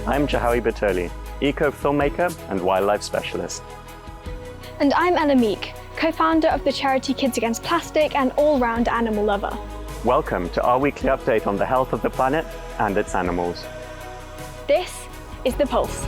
I'm Jahawi Bertoli, eco-filmmaker and wildlife specialist. And I'm Ella Meek, co-founder of the charity Kids Against Plastic and all-round animal lover. Welcome to our weekly update on the health of the planet and its animals. This is The Pulse.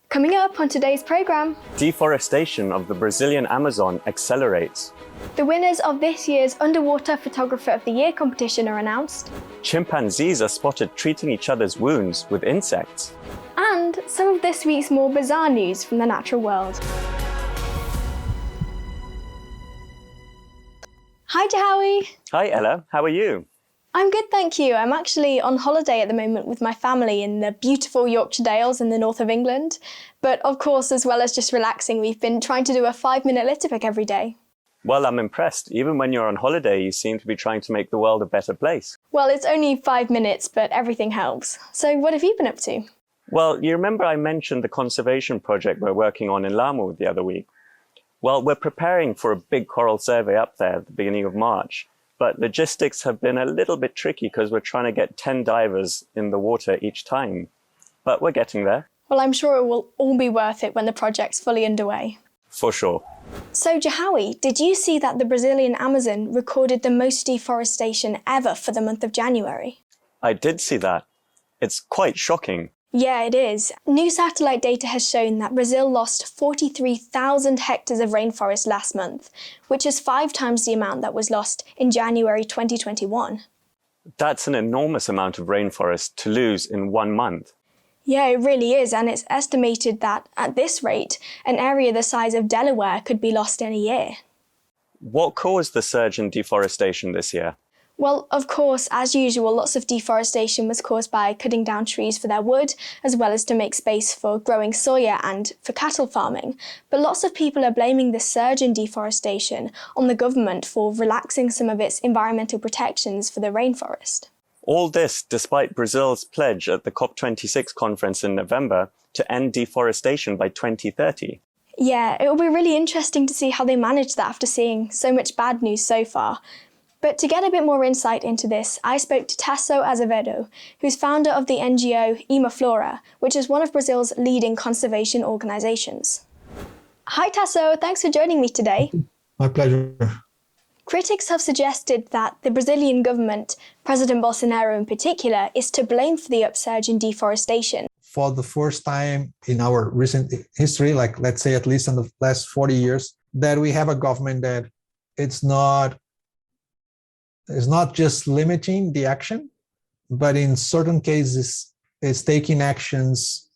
Coming up on today's programme, Deforestation of the Brazilian Amazon accelerates. the winners of this year's Underwater Photographer of the Year competition are announced, Chimpanzees are spotted treating each other's wounds with insects. and some of this week's more bizarre news from the natural world. Hi Jahawi! Hi Ella, how are you? I'm good, thank you. I'm actually on holiday at the moment with my family in the beautiful Yorkshire Dales in the north of England. But of course, as well as just relaxing, we've been trying to do a 5-minute litter pick every day. Well, I'm impressed. Even when you're on holiday, you seem to be trying to make the world a better place. Well, it's only 5 minutes, but everything helps. So what have you been up to? Well, you remember I mentioned the conservation project we're working on in Lamu the other week? Well, we're preparing for a big coral survey up there at the beginning of March. But logistics have been a little bit tricky because we're trying to get 10 divers in the water each time. But we're getting there. Well, I'm sure it will all be worth it when the project's fully underway. For sure. So Jahawi, did you see that the Brazilian Amazon recorded the most deforestation ever for the month of January? I did see that. It's quite shocking. Yeah, it is. New satellite data has shown that Brazil lost 43,000 hectares of rainforest last month, which is 5 times the amount that was lost in January 2021. That's an enormous amount of rainforest to lose in 1 month. Yeah, it really is, and it's estimated that, at this rate, an area the size of Delaware could be lost in a year. What caused the surge in deforestation this year? Well, of course, as usual, lots of deforestation was caused by cutting down trees for their wood, as well as to make space for growing soya and for cattle farming. But lots of people are blaming this surge in deforestation on the government for relaxing some of its environmental protections for the rainforest. All this despite Brazil's pledge at the COP26 conference in November to end deforestation by 2030. Yeah, it will be really interesting to see how they manage that after seeing so much bad news so far. But to get a bit more insight into this, I spoke to Tasso Azevedo, who's founder of the NGO Imaflora, which is one of Brazil's leading conservation organisations. Hi Tasso, thanks for joining me today. My pleasure. Critics have suggested that the Brazilian government, President Bolsonaro in particular, is to blame for the upsurge in deforestation. For the first time in our recent history, like let's say at least in the last 40 years, that we have a government that it's not just limiting the action, but in certain cases, it's taking actions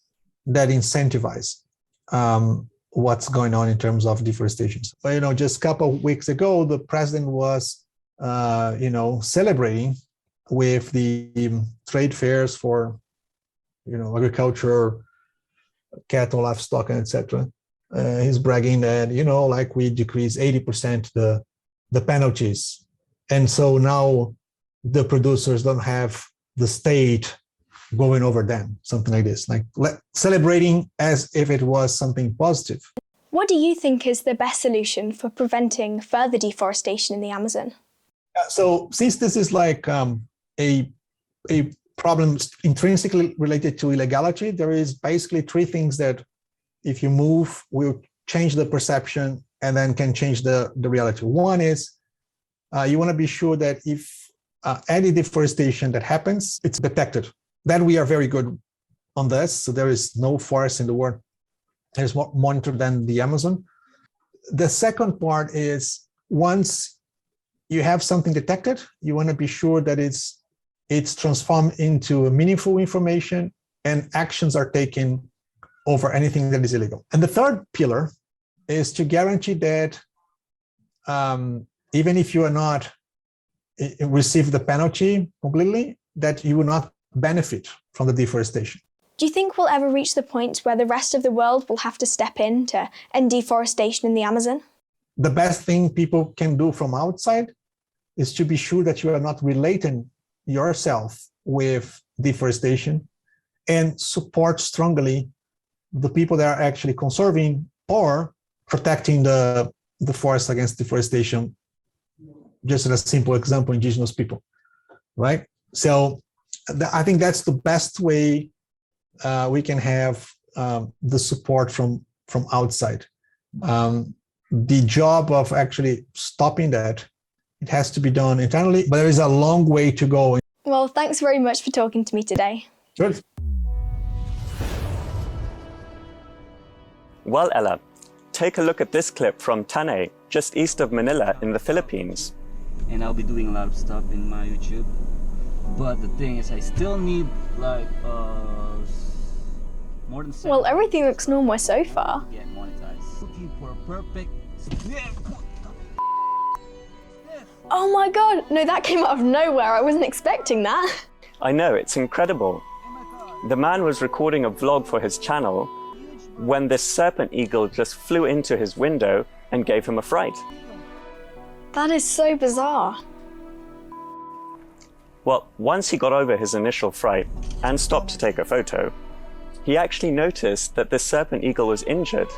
that incentivize what's going on in terms of deforestation. But, just a couple of weeks ago, the president was, celebrating with the trade fairs for, agriculture, cattle, livestock, etc. He's bragging that, we decreased 80% the penalties. And so now the producers don't have the state going over them, something like this, like celebrating as if it was something positive. What do you think is the best solution for preventing further deforestation in the Amazon? So since this is like a problem intrinsically related to illegality, there is basically 3 things that if you move will change the perception and then can change the reality. One is you want to be sure that if any deforestation that happens, it's detected. Then we are very good on this. So there is no forest in the world that is more monitored than the Amazon. The second part is once you have something detected, you want to be sure that it's transformed into meaningful information and actions are taken over anything that is illegal. And the third pillar is to guarantee that even if you are not receive the penalty completely, that you will not benefit from the deforestation. Do you think we'll ever reach the point where the rest of the world will have to step in to end deforestation in the Amazon? The best thing people can do from outside is to be sure that you are not relating yourself with deforestation and support strongly the people that are actually conserving or protecting the forest against deforestation. Just as a simple example, indigenous people. right? So I think that's the best way we can have the support from outside. The job of actually stopping that, it has to be done internally, but there is a long way to go. Well, thanks very much for talking to me today. Sure. Well, Ella, take a look at this clip from Tanay, just east of Manila in the Philippines. And I'll be doing a lot of stuff in my YouTube. But the thing is, I still need like more than 7 Well, everything looks normal so far. get monetized. Looking for a perfect. Oh my god, no, that came out of nowhere. I wasn't expecting that. I know, it's incredible. The man was recording a vlog for his channel when this serpent eagle just flew into his window and gave him a fright. That is so bizarre. Well, once he got over his initial fright and stopped to take a photo, he actually noticed that this serpent eagle was injured.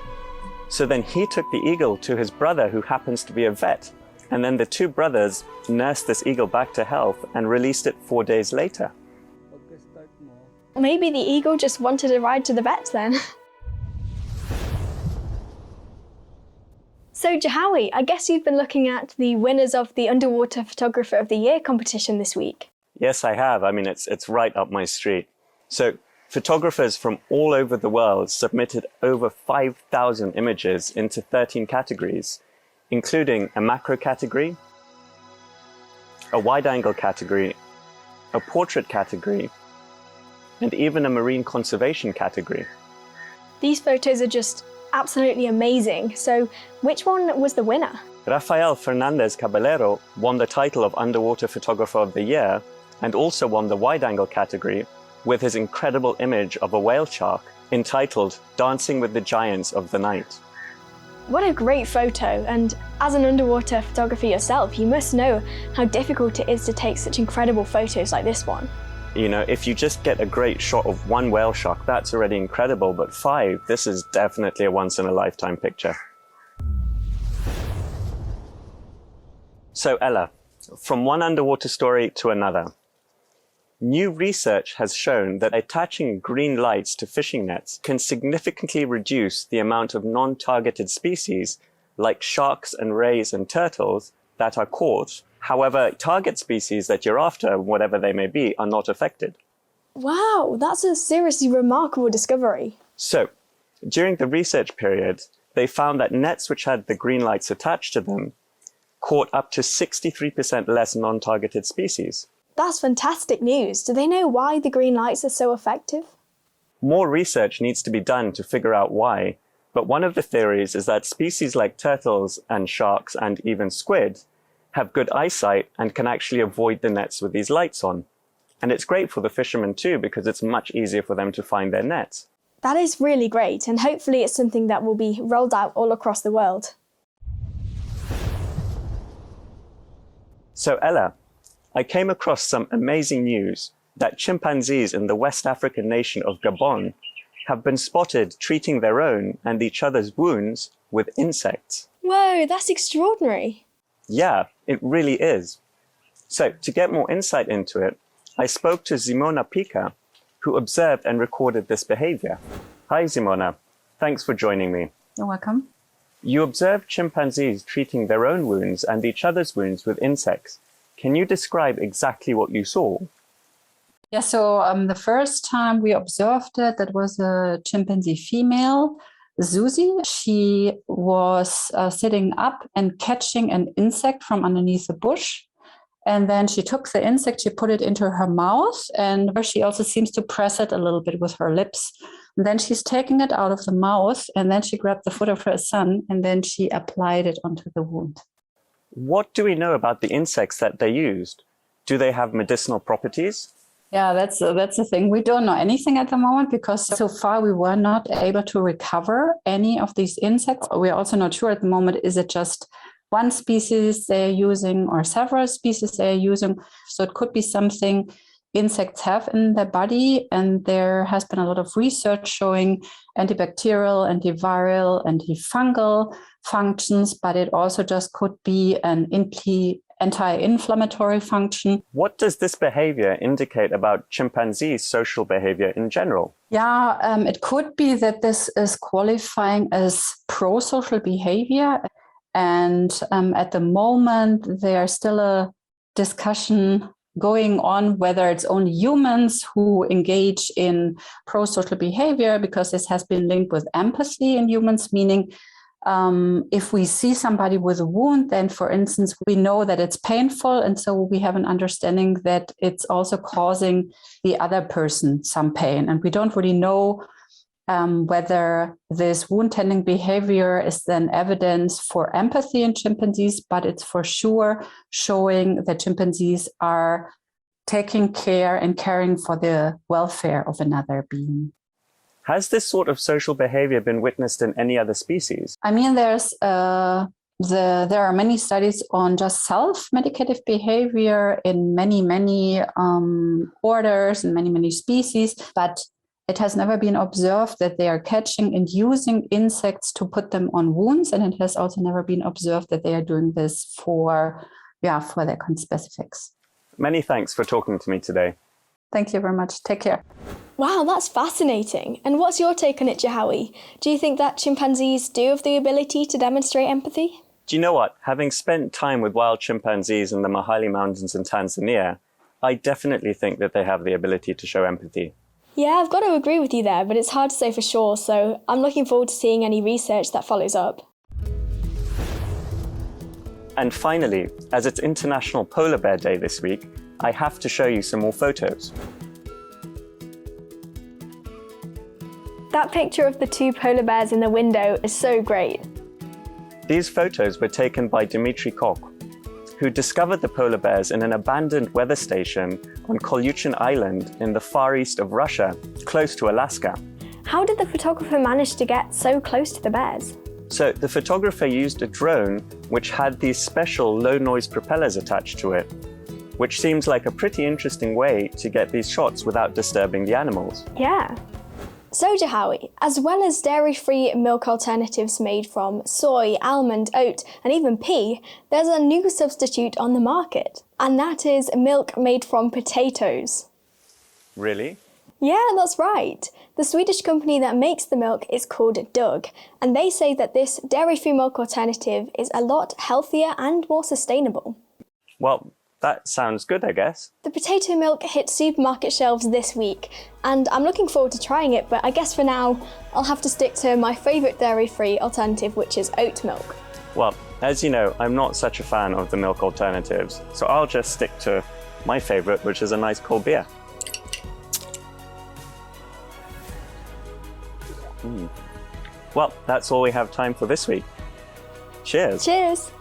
So then he took the eagle to his brother, who happens to be a vet. And then the two brothers nursed this eagle back to health and released it 4 days later. Maybe the eagle just wanted a ride to the vet then. So Jahawi, I guess you've been looking at the winners of the Underwater Photographer of the Year competition this week. Yes, I have. I mean, it's right up my street. So photographers from all over the world submitted over 5,000 images into 13 categories, including a macro category, a wide-angle category, a portrait category, and even a marine conservation category. These photos are just absolutely amazing. So which one was the winner? Rafael Fernandez Caballero won the title of Underwater Photographer of the Year and also won the wide-angle category with his incredible image of a whale shark entitled Dancing with the Giants of the Night. What a great photo, and as an underwater photographer yourself, you must know how difficult it is to take such incredible photos like this one. You know, if you just get a great shot of one whale shark, that's already incredible, but 5, this is definitely a once-in-a-lifetime picture. So Ella, from one underwater story to another. New research has shown that attaching green lights to fishing nets can significantly reduce the amount of non-targeted species like sharks and rays and turtles that are caught. However, target species that you're after, whatever they may be, are not affected. Wow, that's a seriously remarkable discovery. So, during the research period, they found that nets which had the green lights attached to them caught up to 63% less non-targeted species. That's fantastic news. Do they know why the green lights are so effective? More research needs to be done to figure out why, but one of the theories is that species like turtles and sharks and even squid have good eyesight and can actually avoid the nets with these lights on. And it's great for the fishermen too, because it's much easier for them to find their nets. That is really great, and hopefully it's something that will be rolled out all across the world. So Ella, I came across some amazing news that chimpanzees in the West African nation of Gabon have been spotted treating their own and each other's wounds with insects. Whoa, that's extraordinary. Yeah, it really is. So to get more insight into it, I spoke to Simona Pica, who observed and recorded this behavior. Hi, Simona. Thanks for joining me. You're welcome. You observed chimpanzees treating their own wounds and each other's wounds with insects. Can you describe exactly what you saw? Yeah, so the first time we observed it, that was a chimpanzee female, Susie. She was sitting up and catching an insect from underneath a bush. And then she took the insect, she put it into her mouth, and she also seems to press it a little bit with her lips. And then she's taking it out of the mouth, and then she grabbed the foot of her son, and then she applied it onto the wound. What do we know about the insects that they used? Do they have medicinal properties? Yeah, that's the thing. We don't know anything at the moment because so far we were not able to recover any of these insects. We're also not sure at the moment, is it just one species they're using or several species they're using? So it could be something insects have in their body, and there has been a lot of research showing antibacterial, antiviral, antifungal functions, but it also just could be an anti-inflammatory function. What does this behavior indicate about chimpanzees' social behavior in general? Yeah, it could be that this is qualifying as pro-social behavior. And at the moment, there's still a discussion going on whether it's only humans who engage in pro-social behavior, because this has been linked with empathy in humans, meaning if we see somebody with a wound, then, for instance, we know that it's painful. And so we have an understanding that it's also causing the other person some pain. And we don't really know whether this wound tending behavior is then evidence for empathy in chimpanzees, but it's for sure showing that chimpanzees are taking care and caring for the welfare of another being. Has this sort of social behavior been witnessed in any other species? I mean, there are many studies on just self-medicative behavior in many orders and many species, but it has never been observed that they are catching and using insects to put them on wounds, and it has also never been observed that they are doing this for their conspecifics. Many thanks for talking to me today. Thank you very much. Take care. Wow, that's fascinating. And what's your take on it, Jahawi? Do you think that chimpanzees do have the ability to demonstrate empathy? Do you know what? Having spent time with wild chimpanzees in the Mahali Mountains in Tanzania, I definitely think that they have the ability to show empathy. Yeah, I've got to agree with you there, but it's hard to say for sure, so I'm looking forward to seeing any research that follows up. And finally, as it's International Polar Bear Day this week, I have to show you some more photos. That picture of the two polar bears in the window is so great. These photos were taken by Dmitry Koch, who discovered the polar bears in an abandoned weather station on Kolyuchin Island in the far east of Russia, close to Alaska. How did the photographer manage to get so close to the bears? So the photographer used a drone which had these special low-noise propellers attached to it, which seems like a pretty interesting way to get these shots without disturbing the animals. Yeah. So Jahawi, as well as dairy-free milk alternatives made from soy, almond, oat, and even pea, there's a new substitute on the market, and that is milk made from potatoes. Really? Yeah, that's right. The Swedish company that makes the milk is called Dug, and they say that this dairy-free milk alternative is a lot healthier and more sustainable. Well, that sounds good, I guess. The potato milk hit supermarket shelves this week, and I'm looking forward to trying it, but I guess for now, I'll have to stick to my favourite dairy-free alternative, which is oat milk. Well, as you know, I'm not such a fan of the milk alternatives, so I'll just stick to my favourite, which is a nice cold beer. Well, that's all we have time for this week. Cheers. Cheers!